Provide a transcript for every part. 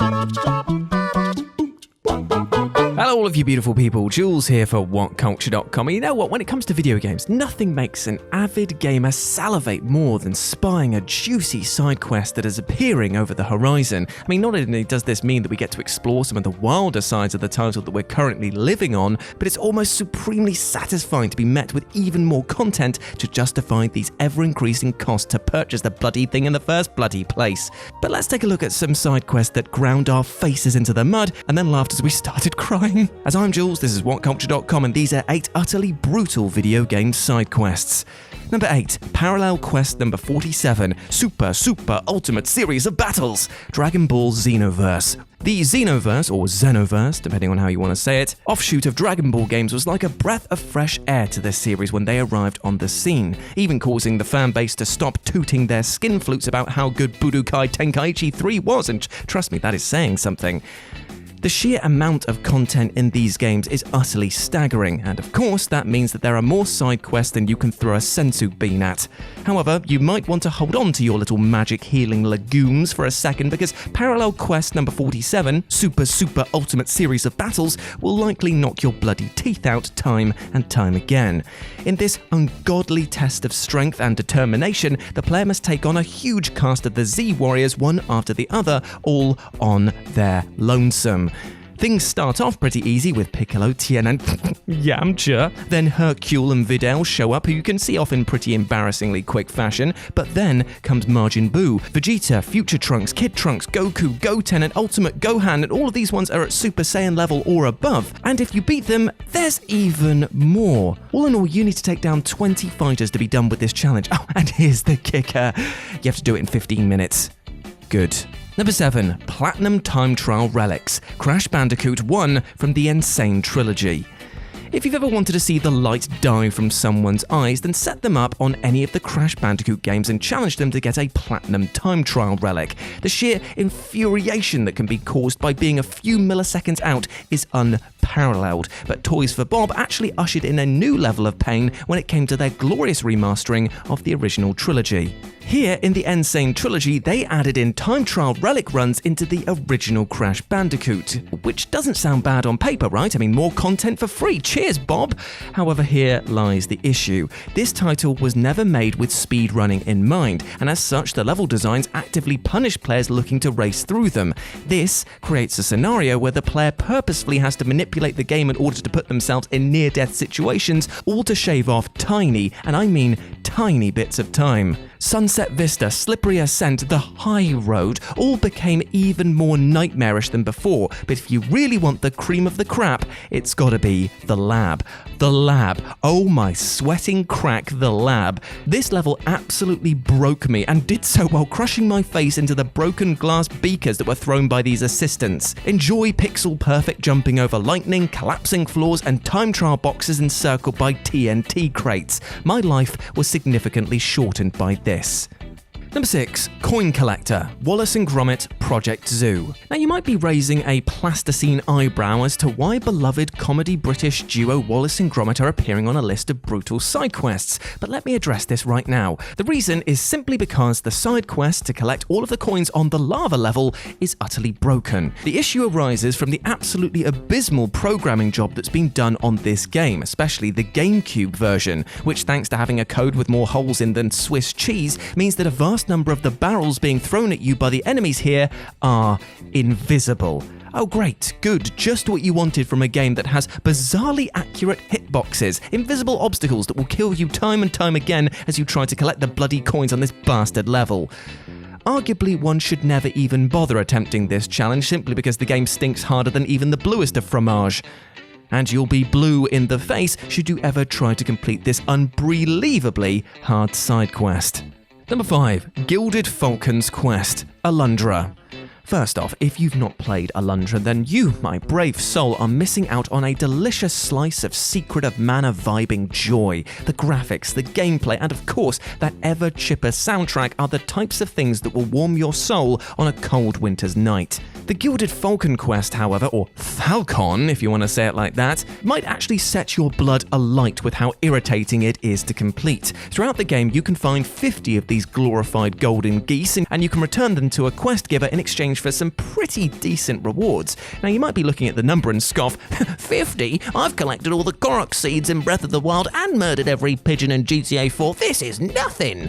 Hello all of you beautiful people, Jules here for WhatCulture.com. And you know what, when it comes to video games, nothing makes an avid gamer salivate more than spying a juicy side quest that is appearing over the horizon. I mean, not only does this mean that we get to explore some of the wilder sides of the title that we're currently living on, but it's almost supremely satisfying to be met with even more content to justify these ever-increasing costs to purchase the bloody thing in the first bloody place. But let's take a look at some side quests that ground our faces into the mud and then laughed as we started crying. As I'm Jules, this is WhatCulture.com, and these are 8 utterly brutal video game side quests. Number 8, Parallel Quest number 47, Super Ultimate Series of Battles, Dragon Ball Xenoverse. The Xenoverse, or Xenoverse, depending on how you want to say it, offshoot of Dragon Ball games was like a breath of fresh air to this series when they arrived on the scene, even causing the fan base to stop tooting their skin flutes about how good Budokai Tenkaichi 3 was, and trust me, that is saying something. The sheer amount of content in these games is utterly staggering, and of course that means that there are more side quests than you can throw a sensu bean at. However, you might want to hold on to your little magic healing legumes for a second, because Parallel Quest number 47, Super Ultimate Series of Battles, will likely knock your bloody teeth out time and time again. In this ungodly test of strength and determination, the player must take on a huge cast of the Z Warriors one after the other, all on their lonesome. Things start off pretty easy with Piccolo, Tien and Yamcha. Then Hercule and Videl show up, who you can see off in pretty embarrassingly quick fashion. But then comes Majin Buu, Vegeta, Future Trunks, Kid Trunks, Goku, Goten and Ultimate Gohan, and all of these ones are at Super Saiyan level or above. And if you beat them, there's even more. All in all, you need to take down 20 fighters to be done with this challenge. Oh, and here's the kicker. You have to do it in 15 minutes. Good. Number 7, Platinum Time Trial Relics, Crash Bandicoot 1 from the Insane Trilogy. If you've ever wanted to see the light die from someone's eyes, then set them up on any of the Crash Bandicoot games and challenge them to get a Platinum Time Trial Relic. The sheer infuriation that can be caused by being a few milliseconds out is unparalleled, but Toys for Bob actually ushered in a new level of pain when it came to their glorious remastering of the original trilogy. Here, in the Insane Trilogy, they added in time trial relic runs into the original Crash Bandicoot, which doesn't sound bad on paper, right? I mean, more content for free. Cheers, Bob! However, here lies the issue. This title was never made with speedrunning in mind, and as such, the level designs actively punish players looking to race through them. This creates a scenario where the player purposefully has to manipulate the game in order to put themselves in near-death situations, all to shave off tiny, and I mean tiny bits of time. Sunset Vista, Slippery Ascent, The High Road all became even more nightmarish than before, but if you really want the cream of the crap, it's gotta be The Lab. The Lab. Oh my sweating crack, The Lab. This level absolutely broke me, and did so while crushing my face into the broken glass beakers that were thrown by these assistants. Enjoy pixel perfect jumping over lightning, collapsing floors, and time trial boxes encircled by TNT crates. My life was significantly shortened by this. Number 6, Coin Collector, Wallace and Gromit Project Zoo. Now you might be raising a plasticine eyebrow as to why beloved comedy British duo Wallace and Gromit are appearing on a list of brutal side quests, but let me address this right now. The reason is simply because the side quest to collect all of the coins on the lava level is utterly broken. The issue arises from the absolutely abysmal programming job that's been done on this game, especially the GameCube version, which thanks to having a code with more holes in than Swiss cheese, means that a vast number of the barrels being thrown at you by the enemies here are invisible. Oh great, good, just what you wanted from a game that has bizarrely accurate hitboxes, invisible obstacles that will kill you time and time again as you try to collect the bloody coins on this bastard level. Arguably, one should never even bother attempting this challenge simply because the game stinks harder than even the bluest of fromage. And you'll be blue in the face should you ever try to complete this unbelievably hard side quest. Number 5, Gilded Falcons Quest, Alundra. First off, if you've not played Alundra, then you, my brave soul, are missing out on a delicious slice of Secret of Mana vibing joy. The graphics, the gameplay, and of course, that ever-chipper soundtrack are the types of things that will warm your soul on a cold winter's night. The Gilded Falcon quest, however, or Falcon if you want to say it like that, might actually set your blood alight with how irritating it is to complete. Throughout the game, you can find 50 of these glorified golden geese, and you can return them to a quest giver in exchange for some pretty decent rewards. Now, you might be looking at the number and scoff, 50? I've collected all the Korok seeds in Breath of the Wild and murdered every pigeon in GTA 4. This is nothing!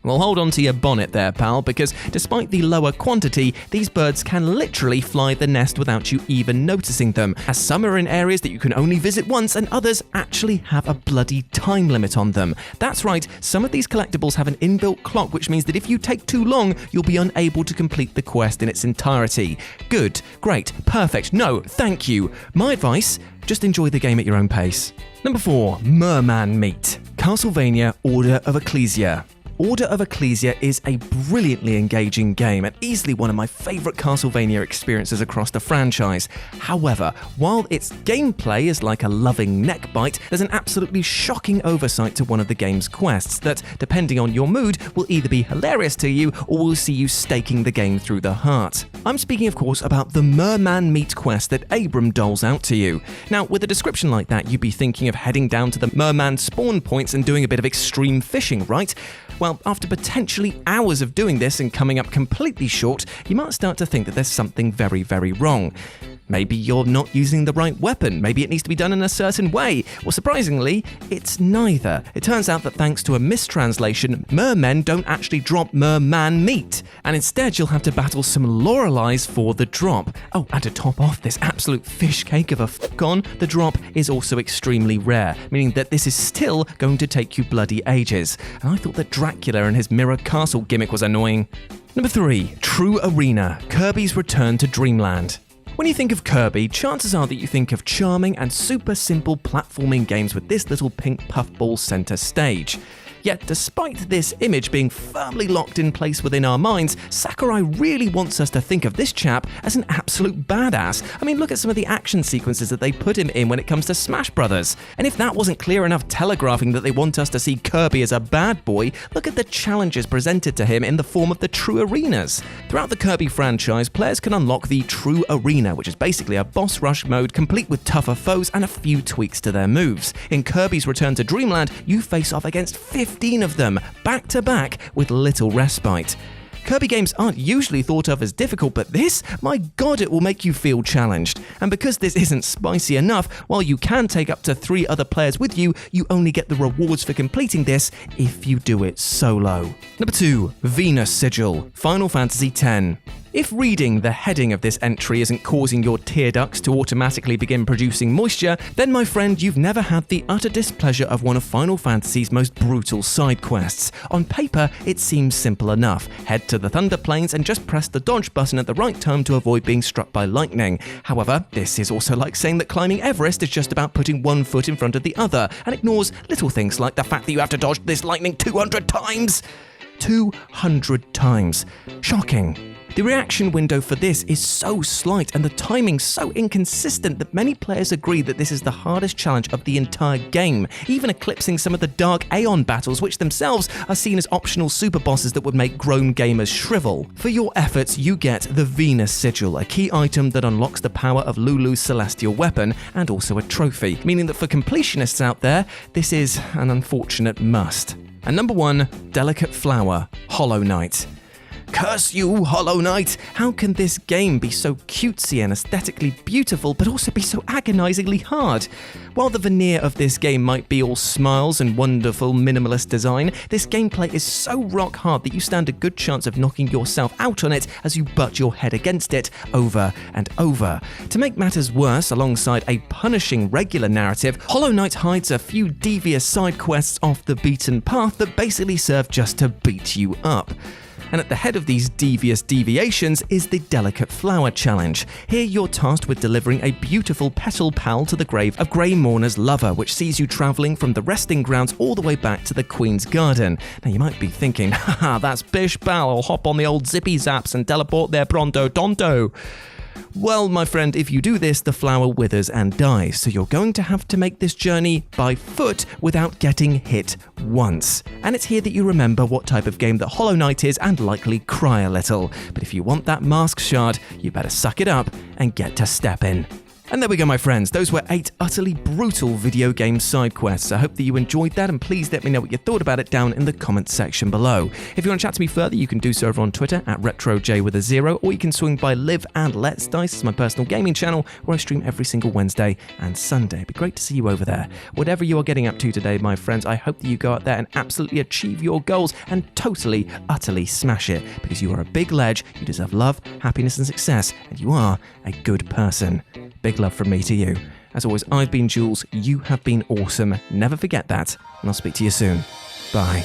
Well, hold on to your bonnet there, pal, because despite the lower quantity, these birds can literally fly the nest without you even noticing them, as some are in areas that you can only visit once and others actually have a bloody time limit on them. That's right, some of these collectibles have an inbuilt clock, which means that if you take too long, you'll be unable to complete the quest in its entirety. Good, great, perfect, no, thank you. My advice, just enjoy the game at your own pace. Number 4, Merman Meat. Castlevania Order of Ecclesia. Order of Ecclesia is a brilliantly engaging game and easily one of my favourite Castlevania experiences across the franchise. However, while its gameplay is like a loving neck bite, there's an absolutely shocking oversight to one of the game's quests that, depending on your mood, will either be hilarious to you or will see you staking the game through the heart. I'm speaking, of course, about the Merman Meat quest that Abram doles out to you. Now, with a description like that, you'd be thinking of heading down to the merman spawn points and doing a bit of extreme fishing, right? Well, after potentially hours of doing this and coming up completely short, you might start to think that there's something very, very wrong. Maybe you're not using the right weapon, maybe it needs to be done in a certain way. Well, surprisingly, it's neither. It turns out that thanks to a mistranslation, mermen don't actually drop merman meat, and instead you'll have to battle some Loreleis for the drop. Oh, and to top off this absolute fish cake of a f***on, the drop is also extremely rare, meaning that this is still going to take you bloody ages. And I thought that Dracula and his Mirror Castle gimmick was annoying. Number 3, True Arena, Kirby's Return to Dreamland. When you think of Kirby, chances are that you think of charming and super simple platforming games with this little pink puffball center stage. Yet, despite this image being firmly locked in place within our minds, Sakurai really wants us to think of this chap as an absolute badass. I mean, look at some of the action sequences that they put him in when it comes to Smash Brothers. And if that wasn't clear enough telegraphing that they want us to see Kirby as a bad boy, look at the challenges presented to him in the form of the True Arenas. Throughout the Kirby franchise, players can unlock the True Arena, which is basically a boss rush mode complete with tougher foes and a few tweaks to their moves. In Kirby's Return to Dreamland, you face off against 15 of them, back to back, with little respite. Kirby games aren't usually thought of as difficult, but this, my god, it will make you feel challenged. And because this isn't spicy enough, while you can take up to 3 other players with you, you only get the rewards for completing this if you do it solo. Number 2, Venus Sigil, Final Fantasy X. If reading the heading of this entry isn't causing your tear ducts to automatically begin producing moisture, then my friend, you've never had the utter displeasure of one of Final Fantasy's most brutal side quests. On paper, it seems simple enough. Head to the Thunder Plains and just press the dodge button at the right time to avoid being struck by lightning. However, this is also like saying that climbing Everest is just about putting one foot in front of the other, and ignores little things like the fact that you have to dodge this lightning 200 times. 200 times. Shocking. The reaction window for this is so slight and the timing so inconsistent that many players agree that this is the hardest challenge of the entire game, even eclipsing some of the Dark Aeon battles, which themselves are seen as optional super bosses that would make grown gamers shrivel. For your efforts, you get the Venus Sigil, a key item that unlocks the power of Lulu's celestial weapon, and also a trophy, meaning that for completionists out there, this is an unfortunate must. And number 1, Delicate Flower, Hollow Knight. Curse you, Hollow Knight! How can this game be so cutesy and aesthetically beautiful, but also be so agonizingly hard? While the veneer of this game might be all smiles and wonderful minimalist design, this gameplay is so rock hard that you stand a good chance of knocking yourself out on it as you butt your head against it over and over. To make matters worse, alongside a punishing regular narrative, Hollow Knight hides a few devious side quests off the beaten path that basically serve just to beat you up. And at the head of these devious deviations is the Delicate Flower Challenge. Here you're tasked with delivering a beautiful petal pal to the grave of Grey Mourner's lover, which sees you travelling from the resting grounds all the way back to the Queen's Garden. Now you might be thinking, haha, that's bish pal, I'll hop on the old zippy zaps and teleport there pronto tonto. Well, my friend, if you do this, the flower withers and dies, so you're going to have to make this journey by foot without getting hit once. And it's here that you remember what type of game that Hollow Knight is and likely cry a little. But if you want that mask shard, you better suck it up and get to stepping. And there we go, my friends. Those were 8 utterly brutal video game side quests. I hope that you enjoyed that, and please let me know what you thought about it down in the comments section below. If you want to chat to me further, you can do so over on Twitter at RetroJ, or you can swing by Live and Let's Dice. It's my personal gaming channel where I stream every single Wednesday and Sunday. It'd be great to see you over there. Whatever you are getting up to today, my friends, I hope that you go out there and absolutely achieve your goals and totally, utterly smash it, because you are a big ledge, you deserve love, happiness and success, and you are a good person. Big love from me to you. As always, I've been Jules, you have been awesome. Never forget that, and I'll speak to you soon. Bye.